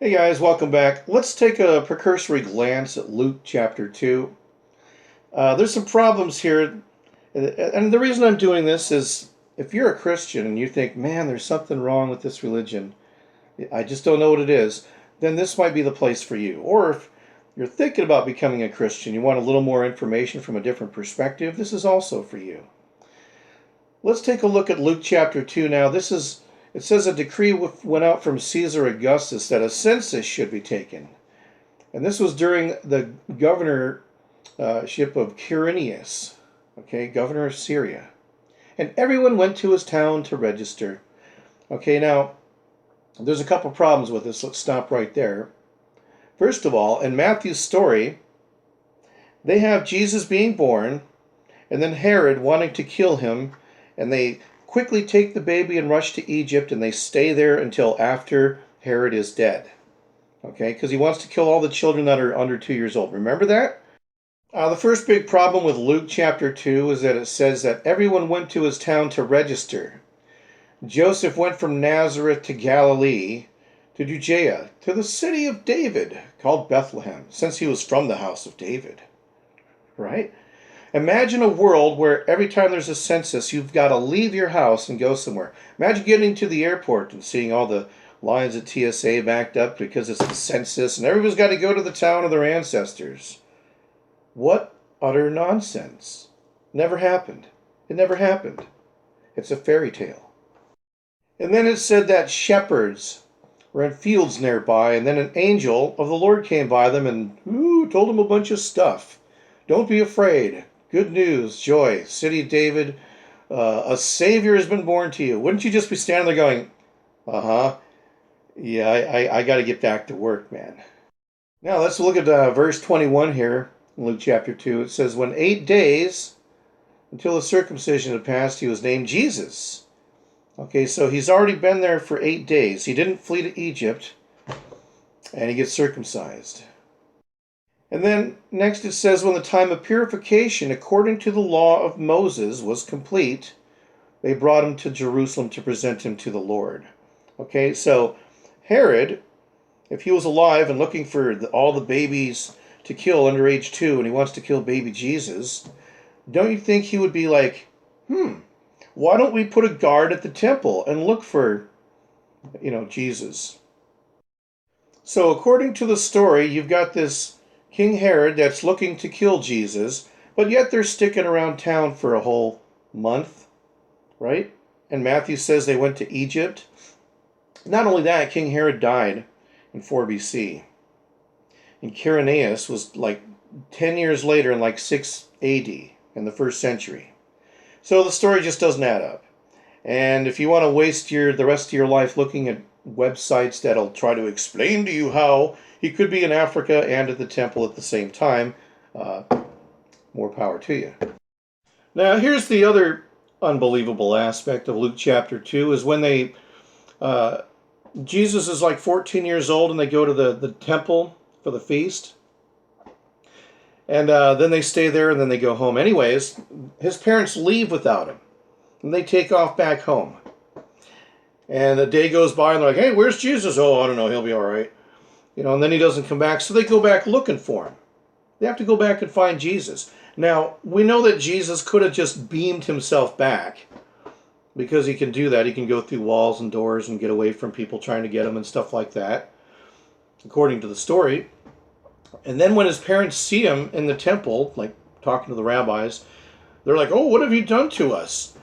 Hey guys, welcome back. Let's take a precursory glance at Luke chapter 2. There's some problems here, and the reason I'm doing this is if you're a Christian and you think, man, there's something wrong with this religion, I just don't know what it is, then this might be the place for you. Or if you're thinking about becoming a Christian, you want a little more information from a different perspective, this is also for you. Let's take a look at Luke chapter 2 now. It says a decree went out from Caesar Augustus that a census should be taken. And this was during the governorship of Quirinius, governor of Syria. And everyone went to his town to register. Okay, now, there's a couple problems with this. Let's stop right there. First of all, in Matthew's story, they have Jesus being born, and then Herod wanting to kill him, and they quickly take the baby and rush to Egypt, and they stay there until after Herod is dead. Okay, because he wants to kill all the children that are under 2 years old. Remember that? The first big problem with Luke chapter 2 is that it says that everyone went to his town to register. Joseph went from Nazareth to Galilee, to Judea, to the city of David, called Bethlehem, since he was from the house of David. Right? Imagine a world where every time there's a census, you've got to leave your house and go somewhere. Imagine getting to the airport and seeing all the lines at TSA backed up because it's the census and everybody's got to go to the town of their ancestors. What utter nonsense. Never happened. It never happened. It's a fairy tale. And then it said that shepherds were in fields nearby, and then an angel of the Lord came by them and told them a bunch of stuff. Don't be afraid. Good news, joy, city of David, a Savior has been born to you. Wouldn't you just be standing there going, yeah, I got to get back to work, man. Now let's look at verse 21 here in Luke chapter 2. It says, when 8 days until the circumcision had passed, he was named Jesus. Okay, so he's already been there for 8 days. He didn't flee to Egypt, and he gets circumcised. And then next it says, when the time of purification according to the law of Moses was complete, they brought him to Jerusalem to present him to the Lord. Okay, so Herod, if he was alive and looking for all the babies to kill under age 2, and he wants to kill baby Jesus, don't you think he would be like, why don't we put a guard at the temple and look for, Jesus? So according to the story, you've got this King Herod that's looking to kill Jesus, but yet they're sticking around town for a whole month, right? And Matthew says they went to Egypt. Not only that, King Herod died in 4 BC. And Quirinius was like 10 years later in like 6 AD in the 1st century. So the story just doesn't add up. And if you want to waste the rest of your life looking at websites that'll try to explain to you how he could be in Africa and at the temple at the same time, more power to you. Now, here's the other unbelievable aspect of Luke chapter 2 is when Jesus is like 14 years old and they go to the temple for the feast. And then they stay there and then they go home. Anyways, his parents leave without him. And they take off back home. And a day goes by and they're like, hey, where's Jesus? Oh, I don't know, he'll be all right. And then he doesn't come back, so they go back looking for him. They have to go back and find Jesus. Now, we know that Jesus could have just beamed himself back because he can do that. He can go through walls and doors and get away from people trying to get him and stuff like that, according to the story. And then when his parents see him in the temple, like talking to the rabbis, they're like, oh, what have you done to us?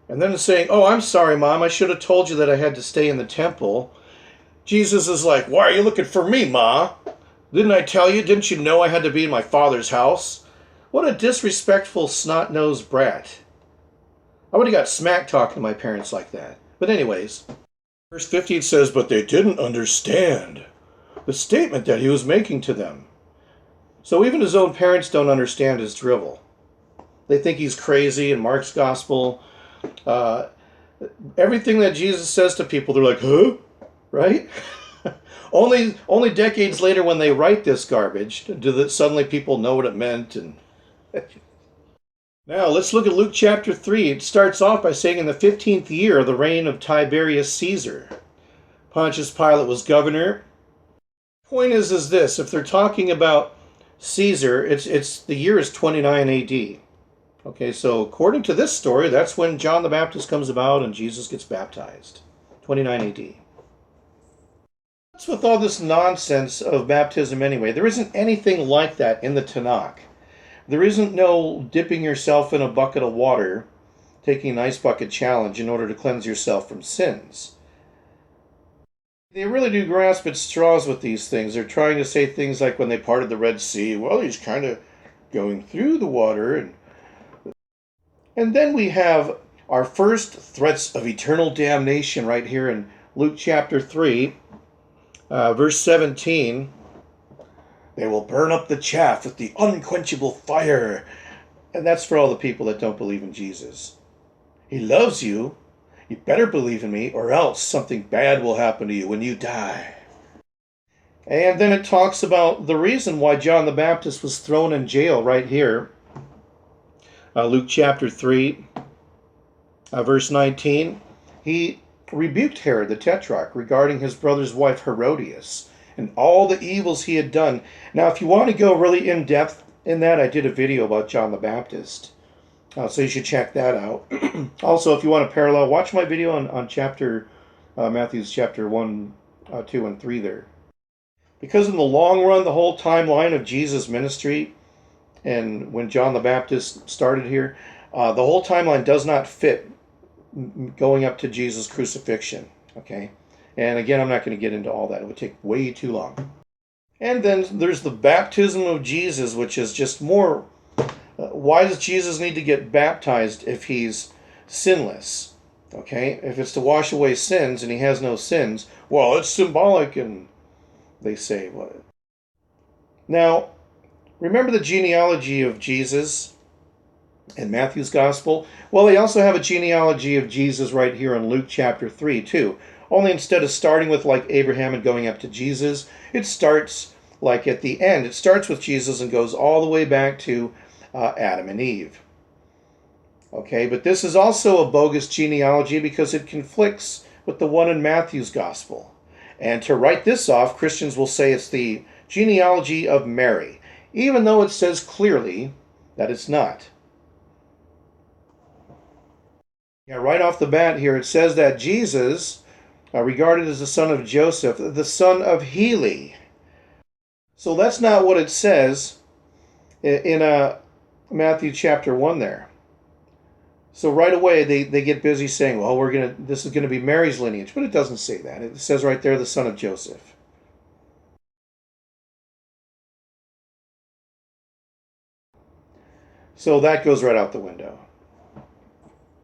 And then saying, oh, I'm sorry, Mom, I should have told you that I had to stay in the temple. Jesus is like, why are you looking for me, Ma? Didn't I tell you? Didn't you know I had to be in my father's house? What a disrespectful, snot-nosed brat. I would have got smacked talking to my parents like that. But anyways, verse 50 says, but they didn't understand the statement that he was making to them. So even his own parents don't understand his drivel. They think he's crazy. In Mark's gospel, everything that Jesus says to people, they're like, huh? Right? only decades later when they write this garbage do that suddenly people know what it meant. And now let's look at Luke chapter 3. It starts off by saying in the 15th year of the reign of Tiberius Caesar. Pontius Pilate was governor. Point is this: if they're talking about Caesar, the year is 29 A.D. Okay, so according to this story, that's when John the Baptist comes about and Jesus gets baptized, 29 A.D. What's with all this nonsense of baptism anyway? There isn't anything like that in the Tanakh. There isn't no dipping yourself in a bucket of water, taking an ice bucket challenge in order to cleanse yourself from sins. They really do grasp at straws with these things. They're trying to say things like when they parted the Red Sea, well, he's kind of going through the water. And then we have our first threats of eternal damnation right here in Luke chapter 3, verse 17. They will burn up the chaff with the unquenchable fire. And that's for all the people that don't believe in Jesus. He loves you. You better believe in me, or else something bad will happen to you when you die. And then it talks about the reason why John the Baptist was thrown in jail right here. Luke chapter 3, verse 19. He rebuked Herod the Tetrarch regarding his brother's wife Herodias and all the evils he had done. Now, if you want to go really in depth in that, I did a video about John the Baptist. So you should check that out. Also, if you want to parallel, watch my video on Matthew's chapter 1, 2, and 3 there. Because in the long run, the whole timeline of Jesus' ministry and when John the Baptist started here, the whole timeline does not fit going up to Jesus' crucifixion. Okay? And again, I'm not going to get into all that. It would take way too long. And then there's the baptism of Jesus, which is just more... why does Jesus need to get baptized if he's sinless? Okay? If it's to wash away sins and he has no sins, well, it's symbolic, and they say what? Now, remember the genealogy of Jesus in Matthew's Gospel? Well, they also have a genealogy of Jesus right here in Luke chapter 3, too. Only instead of starting with like Abraham and going up to Jesus, it starts like at the end. It starts with Jesus and goes all the way back to Adam and Eve. Okay, but this is also a bogus genealogy because it conflicts with the one in Matthew's Gospel. And to write this off, Christians will say it's the genealogy of Mary, even though it says clearly that it's not. Yeah, right off the bat here, it says that Jesus, regarded as the son of Joseph, the son of Heli. So that's not what it says in Matthew chapter 1 there. So right away they get busy saying, well, this is gonna be Mary's lineage, but it doesn't say that. It says right there the son of Joseph. So that goes right out the window.